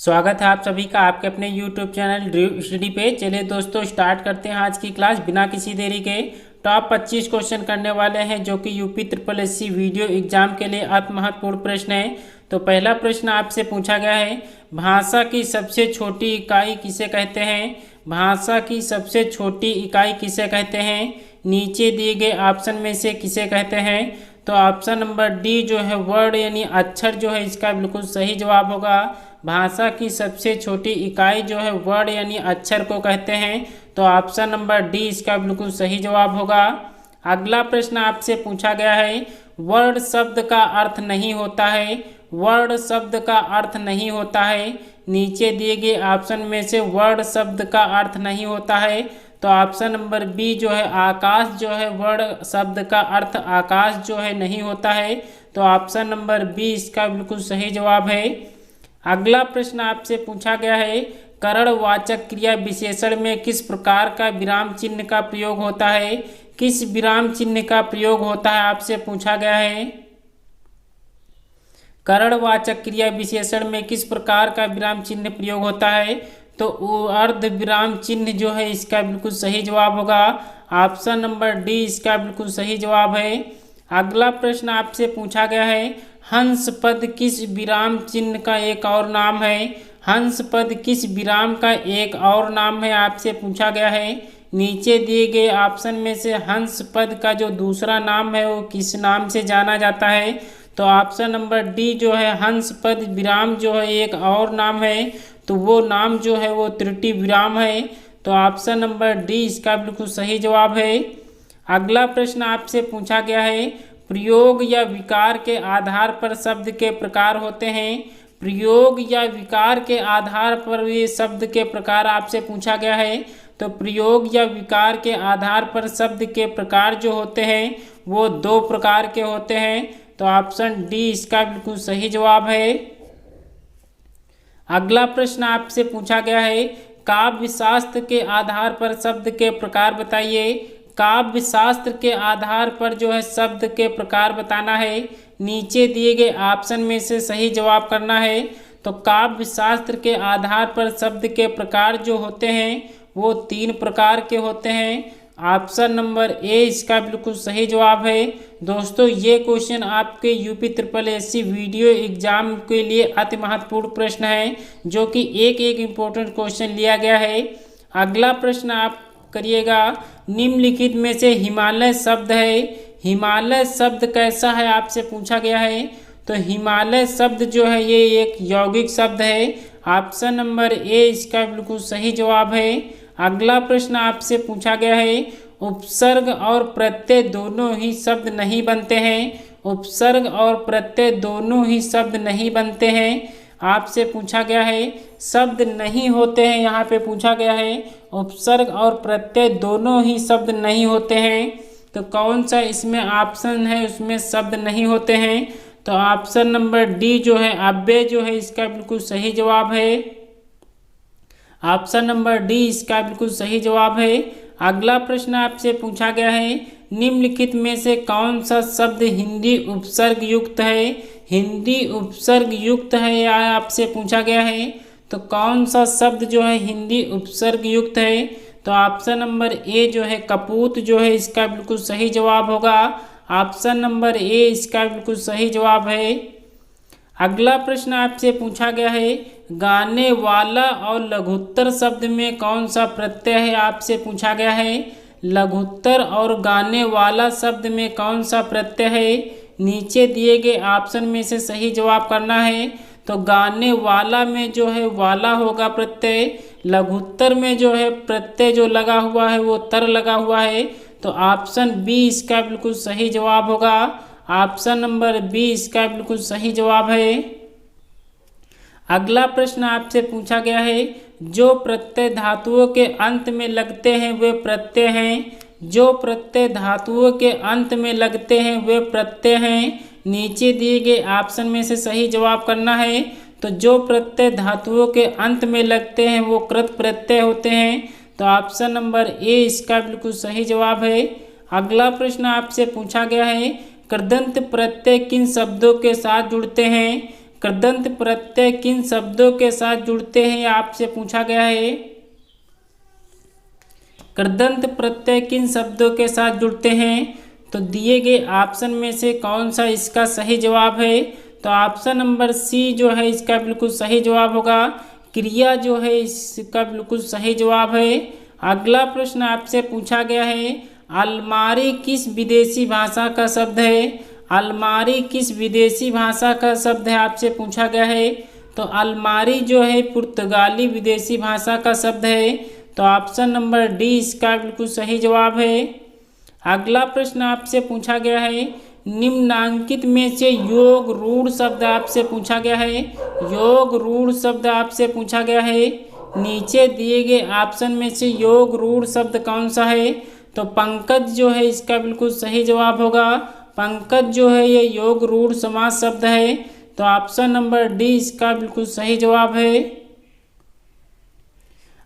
स्वागत है आप सभी का आपके अपने YouTube चैनल ड्रीम स्टडी पे। चलिए दोस्तों स्टार्ट करते हैं आज की क्लास बिना किसी देरी के। टॉप 25 क्वेश्चन करने वाले हैं जो कि UP triple SC video exam के लिए अति महत्वपूर्ण प्रश्न है। तो पहला प्रश्न आपसे पूछा गया है, भाषा की सबसे छोटी इकाई किसे कहते हैं? भाषा की सबसे छोटी इकाई किसे कहते हैं? नीचे दिए गए ऑप्शन में से किसे कहते हैं? तो ऑप्शन नंबर डी जो है वर्ड यानी अक्षर जो है इसका बिल्कुल सही जवाब होगा। भाषा की सबसे छोटी इकाई जो है वर्ड यानी अक्षर को कहते हैं। तो ऑप्शन नंबर डी इसका बिल्कुल सही जवाब होगा। अगला प्रश्न आपसे पूछा गया है, वर्ड शब्द का अर्थ नहीं होता है। वर्ड शब्द का अर्थ नहीं होता है। नीचे दिए गए ऑप्शन में से वर्ड शब्द का अर्थ नहीं होता है। तो ऑप्शन नंबर बी जो है आकाश जो है वर्ड शब्द का अर्थ आकाश जो है नहीं होता है। तो ऑप्शन नंबर बी इसका बिल्कुल सही जवाब है। अगला प्रश्न आपसे पूछा गया है, करणवाचक क्रिया विशेषण में किस प्रकार का विराम चिन्ह का प्रयोग होता है? किस विराम चिन्ह का प्रयोग होता है आपसे पूछा गया है। करणवाचक क्रिया विशेषण में किस प्रकार का विराम चिन्ह प्रयोग होता है? तो अर्ध विराम चिन्ह जो है इसका बिल्कुल सही जवाब होगा। ऑप्शन नंबर डी इसका बिल्कुल सही जवाब है। अगला प्रश्न आपसे पूछा गया है, हंस पद किस विराम चिन्ह का एक और नाम है? हंस पद किस विराम का एक और नाम है आपसे पूछा गया है। नीचे दिए गए ऑप्शन में से हंस पद का जो दूसरा नाम है वो किस नाम से जाना जाता है? तो ऑप्शन नंबर डी जो है हंस पद विराम जो है एक और नाम है, तो वो नाम जो है वो त्रुटि विराम है। तो ऑप्शन नंबर डी इसका बिल्कुल सही जवाब है। अगला प्रश्न आपसे पूछा गया है, प्रयोग या विकार के आधार पर शब्द के प्रकार होते हैं। प्रयोग या विकार के आधार पर ये शब्द के प्रकार आपसे पूछा गया है। तो प्रयोग या विकार के आधार पर शब्द के प्रकार जो होते हैं वो दो प्रकार के होते हैं। तो ऑप्शन डी इसका बिल्कुल सही जवाब है। अगला प्रश्न आपसे पूछा गया है, काव्य शास्त्र के आधार पर शब्द के प्रकार बताइए। काव्य शास्त्र के आधार पर जो है शब्द के प्रकार बताना है। नीचे दिए गए ऑप्शन में से सही जवाब करना है। तो काव्य शास्त्र के आधार पर शब्द के प्रकार जो होते हैं वो 3 प्रकार के होते हैं। ऑप्शन नंबर ए इसका बिल्कुल सही जवाब है। दोस्तों ये क्वेश्चन आपके UP triple SC video exam के लिए अति महत्वपूर्ण प्रश्न है जो कि एक इम्पोर्टेंट क्वेश्चन लिया गया है। अगला प्रश्न आप करिएगा, निम्नलिखित में से हिमालय शब्द है। हिमालय शब्द कैसा है आपसे पूछा गया है। तो हिमालय शब्द जो है ये एक यौगिक शब्द है। ऑप्शन नंबर ए इसका बिल्कुल सही जवाब है। अगला प्रश्न आपसे पूछा गया है, उपसर्ग और प्रत्यय दोनों ही शब्द नहीं बनते हैं। उपसर्ग और प्रत्यय दोनों ही शब्द नहीं बनते हैं आपसे पूछा गया है। शब्द नहीं होते हैं यहाँ पे पूछा गया है। उपसर्ग और प्रत्यय दोनों ही शब्द नहीं होते हैं। तो कौन सा इसमें ऑप्शन है उसमें शब्द नहीं होते हैं? तो ऑप्शन नंबर डी जो है अव्यय जो है इसका बिल्कुल सही जवाब है। ऑप्शन नंबर डी इसका बिल्कुल सही जवाब है। अगला प्रश्न आपसे पूछा गया है, निम्नलिखित में से कौन सा शब्द हिंदी उपसर्ग युक्त है? हिंदी उपसर्ग युक्त है या आपसे पूछा गया है। तो कौन सा शब्द जो है हिंदी उपसर्ग युक्त है? तो ऑप्शन नंबर ए जो है कपूत जो है इसका बिल्कुल सही जवाब होगा। ऑप्शन नंबर ए इसका बिल्कुल सही जवाब है। अगला प्रश्न आपसे पूछा गया है, गाने वाला और लघुत्तर शब्द में कौन सा प्रत्यय है आपसे पूछा गया है। लघुत्तर और गाने वाला शब्द में कौन सा प्रत्यय है? नीचे दिए गए ऑप्शन में से सही जवाब करना है। तो गाने वाला में जो है वाला होगा प्रत्यय। लघुत्तर में जो है प्रत्यय जो लगा हुआ है वो तर लगा हुआ है। तो ऑप्शन बी इसका बिल्कुल सही जवाब होगा। ऑप्शन नंबर बी इसका बिल्कुल सही जवाब है। अगला प्रश्न आपसे पूछा गया है, जो प्रत्यय धातुओं के अंत में लगते हैं वे प्रत्यय हैं। जो प्रत्यय धातुओं के अंत में लगते हैं वे प्रत्यय हैं। नीचे दिए गए ऑप्शन में से सही जवाब करना है। तो जो प्रत्यय धातुओं के अंत में लगते हैं वो कृत प्रत्यय होते हैं। तो ऑप्शन नंबर ए इसका बिल्कुल सही जवाब है। अगला प्रश्न आपसे पूछा गया है, कृदंत प्रत्यय किन शब्दों के साथ जुड़ते हैं? कृदंत प्रत्यय किन शब्दों के साथ जुड़ते हैं, आपसे पूछा गया है। कृदंत प्रत्यय किन शब्दों के साथ जुड़ते हैं, तो दिए गए ऑप्शन में से कौन सा इसका सही जवाब है, तो ऑप्शन नंबर सी जो है इसका बिल्कुल सही जवाब होगा। क्रिया जो है इसका बिल्कुल सही जवाब है। अगला प्रश्न आपसे पूछा गया है, अलमारी किस विदेशी भाषा का शब्द है। अलमारी किस विदेशी भाषा का शब्द है, आपसे पूछा गया है। तो अलमारी जो है पुर्तगाली विदेशी भाषा का शब्द है। तो ऑप्शन नंबर डी इसका बिल्कुल सही जवाब है। अगला प्रश्न आपसे पूछा गया है, निम्नांकित में से योग रूढ़ शब्द आपसे पूछा गया है। योग रूढ़ शब्द आपसे पूछा गया है। नीचे दिए गए ऑप्शन में से योग रूढ़ शब्द कौन सा है, तो पंकज जो है इसका बिल्कुल सही जवाब होगा। पंकज जो है ये योग रूढ़ समास शब्द है। तो ऑप्शन नंबर डी इसका बिल्कुल सही जवाब है।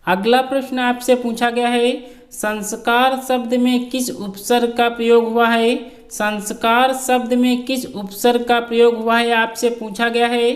अगला प्रश्न आपसे पूछा गया है, संस्कार शब्द में किस उपसर्ग का प्रयोग हुआ है। संस्कार शब्द में किस उपसर्ग का प्रयोग हुआ है, आपसे पूछा गया है।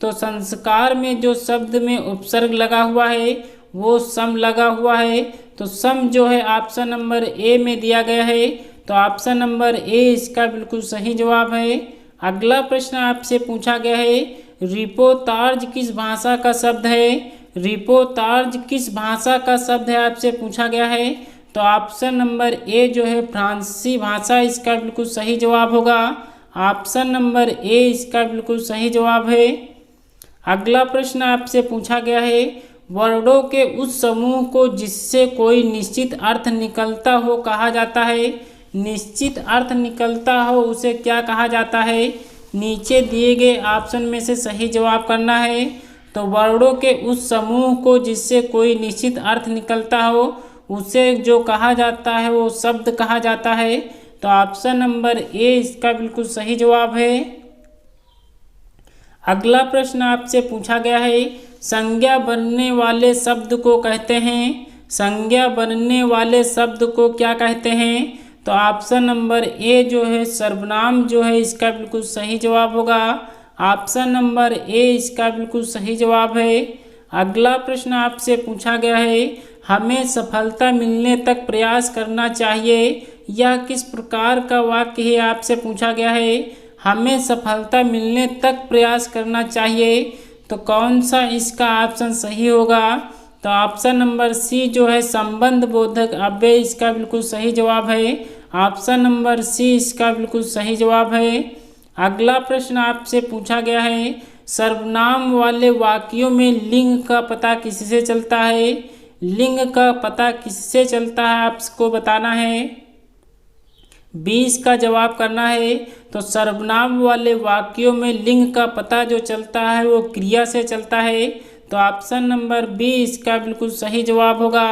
तो संस्कार में जो शब्द में उपसर्ग लगा हुआ है वो सम लगा हुआ है। तो सम जो है ऑप्शन नंबर ए में दिया गया है। तो ऑप्शन नंबर ए इसका बिल्कुल सही जवाब है। अगला प्रश्न आपसे पूछा गया है, रिपोर्ताज किस भाषा का शब्द है। रिपोर्ताज किस भाषा का शब्द है, आपसे पूछा गया है। तो ऑप्शन नंबर ए जो है फ्रांसीसी भाषा इसका बिल्कुल सही जवाब होगा। ऑप्शन नंबर ए इसका बिल्कुल सही जवाब है। अगला प्रश्न आपसे पूछा गया है, वर्णों के उस समूह को जिससे कोई निश्चित अर्थ निकलता हो कहा जाता है। निश्चित अर्थ निकलता हो उसे क्या कहा जाता है। नीचे दिए गए ऑप्शन में से सही जवाब करना है। तो वर्णों के उस समूह को जिससे कोई निश्चित अर्थ निकलता हो उसे जो कहा जाता है वो शब्द कहा जाता है। तो ऑप्शन नंबर ए इसका बिल्कुल सही जवाब है। अगला प्रश्न आपसे पूछा गया है, संज्ञा बनने वाले शब्द को कहते हैं। संज्ञा बनने वाले शब्द को क्या कहते हैं। तो ऑप्शन नंबर ए जो है सर्वनाम जो है इसका बिल्कुल सही जवाब होगा। ऑप्शन नंबर ए इसका बिल्कुल सही जवाब है। अगला प्रश्न आपसे पूछा गया है, हमें सफलता मिलने तक प्रयास करना चाहिए, यह किस प्रकार का वाक्य है, आपसे पूछा गया है। हमें सफलता मिलने तक प्रयास करना चाहिए, तो कौन सा इसका ऑप्शन सही होगा। तो ऑप्शन नंबर सी जो है संबंध बोधक अव्यय इसका बिल्कुल सही जवाब है। ऑप्शन नंबर सी इसका बिल्कुल सही जवाब है। अगला प्रश्न आपसे पूछा गया है, सर्वनाम वाले वाक्यों में लिंग का पता किससे चलता है। लिंग का पता किससे चलता है आपको बताना है। 20 का जवाब करना है। तो सर्वनाम वाले वाक्यों में लिंग का पता जो चलता है वो क्रिया से चलता है। तो ऑप्शन नंबर बी इसका बिल्कुल सही जवाब होगा।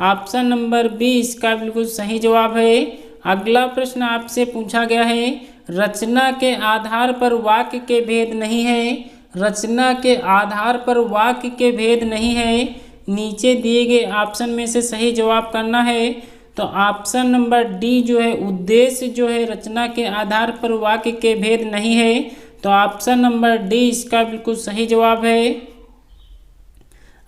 ऑप्शन नंबर बी इसका बिल्कुल सही जवाब है। अगला प्रश्न आपसे पूछा गया है, रचना के आधार पर वाक्य के भेद नहीं है। रचना के आधार पर वाक्य के भेद नहीं है। नीचे दिए गए ऑप्शन में से सही जवाब करना है। तो ऑप्शन नंबर डी जो है उद्देश्य जो है रचना के आधार पर वाक्य के भेद नहीं है। तो ऑप्शन नंबर डी इसका बिल्कुल सही जवाब है।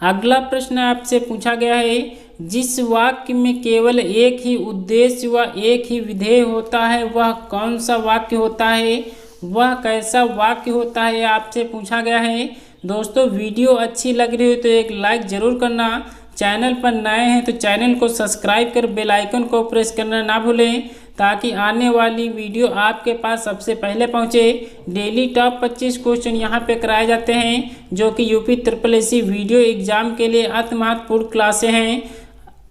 अगला प्रश्न आपसे पूछा गया है, जिस वाक्य में केवल एक ही उद्देश्य व एक ही विधेय होता है वह कौन सा वाक्य होता है, वह कैसा वाक्य होता है, आपसे पूछा गया है। दोस्तों वीडियो अच्छी लग रही हो तो एक लाइक ज़रूर करना। चैनल पर नए हैं तो चैनल को सब्सक्राइब कर बेल आइकन को प्रेस करना ना भूलें, ताकि आने वाली वीडियो आपके पास सबसे पहले पहुंचे। डेली टॉप 25 क्वेश्चन यहां पे कराए जाते हैं जो कि यूपी SSSC वीडियो एग्ज़ाम के लिए अति महत्वपूर्ण क्लासें हैं।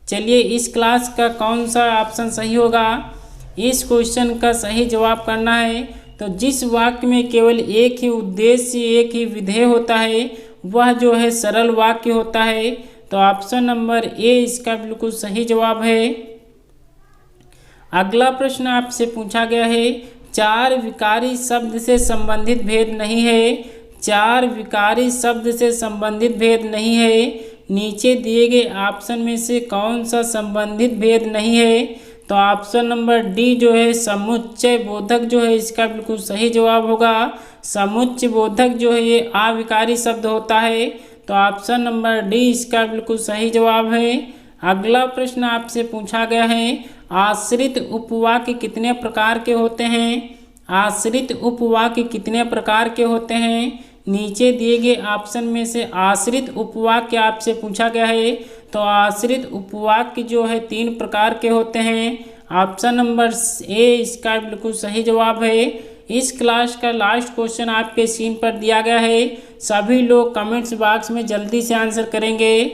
चलिए इस क्लास का कौन सा ऑप्शन सही होगा, इस क्वेश्चन का सही जवाब करना है। तो जिस वाक्य में केवल एक ही उद्देश्य एक ही विधेय होता है वह जो है सरल वाक्य होता है। तो ऑप्शन नंबर ए इसका बिल्कुल सही जवाब है। अगला प्रश्न आपसे पूछा गया है, चार विकारी शब्द से संबंधित भेद नहीं है। चार विकारी शब्द से संबंधित भेद नहीं है। नीचे दिए गए ऑप्शन में से कौन सा संबंधित भेद नहीं है। तो ऑप्शन नंबर डी जो है समुच्चय बोधक जो है इसका बिल्कुल सही जवाब होगा। समुच्चय बोधक जो है ये अविकारी शब्द होता है, तो ऑप्शन नंबर डी इसका बिल्कुल सही जवाब है। अगला प्रश्न आपसे पूछा गया है आश्रित उपवाक्य कितने प्रकार के होते हैं। आश्रित उपवाक्य कितने प्रकार के होते हैं। नीचे दिए गए ऑप्शन में से आश्रित उपवाक्य आपसे पूछा गया है, तो आश्रित उपवाक्य जो है 3 प्रकार के होते हैं। ऑप्शन नंबर ए इसका बिल्कुल सही जवाब है। इस क्लास का लास्ट क्वेश्चन आपके स्क्रीन पर दिया गया है, सभी लोग कमेंट्स बॉक्स में जल्दी से आंसर करेंगे।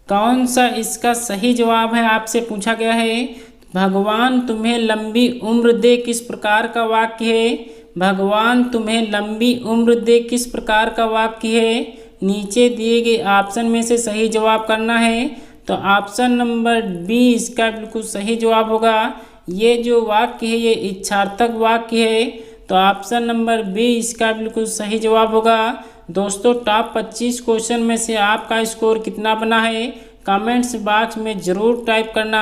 कौन सा इसका सही जवाब है आपसे पूछा गया है। भगवान तुम्हें लंबी उम्र दे किस प्रकार का वाक्य है। भगवान तुम्हें लंबी उम्र दे किस प्रकार का वाक्य है। नीचे दिए गए ऑप्शन में से सही जवाब करना है, तो ऑप्शन नंबर बी इसका बिल्कुल सही जवाब होगा। ये जो वाक्य है ये इच्छार्थक वाक्य है, तो ऑप्शन नंबर बी इसका बिल्कुल सही जवाब होगा। दोस्तों टॉप 25 क्वेश्चन में से आपका स्कोर कितना बना है कमेंट्स बॉक्स में ज़रूर टाइप करना।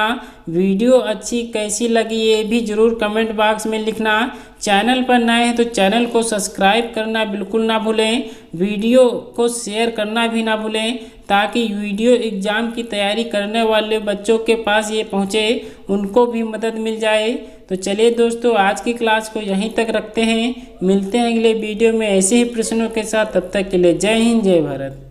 वीडियो अच्छी कैसी लगी ये भी ज़रूर कमेंट बॉक्स में लिखना। चैनल पर नए हैं तो चैनल को सब्सक्राइब करना बिल्कुल ना भूलें। वीडियो को शेयर करना भी ना भूलें ताकि वीडियो एग्ज़ाम की तैयारी करने वाले बच्चों के पास ये पहुँचे, उनको भी मदद मिल जाए। तो चलिए दोस्तों आज की क्लास को यहीं तक रखते हैं, मिलते हैं अगले वीडियो में ऐसे ही प्रश्नों के साथ। तब तक के लिए जय हिंद जय भारत।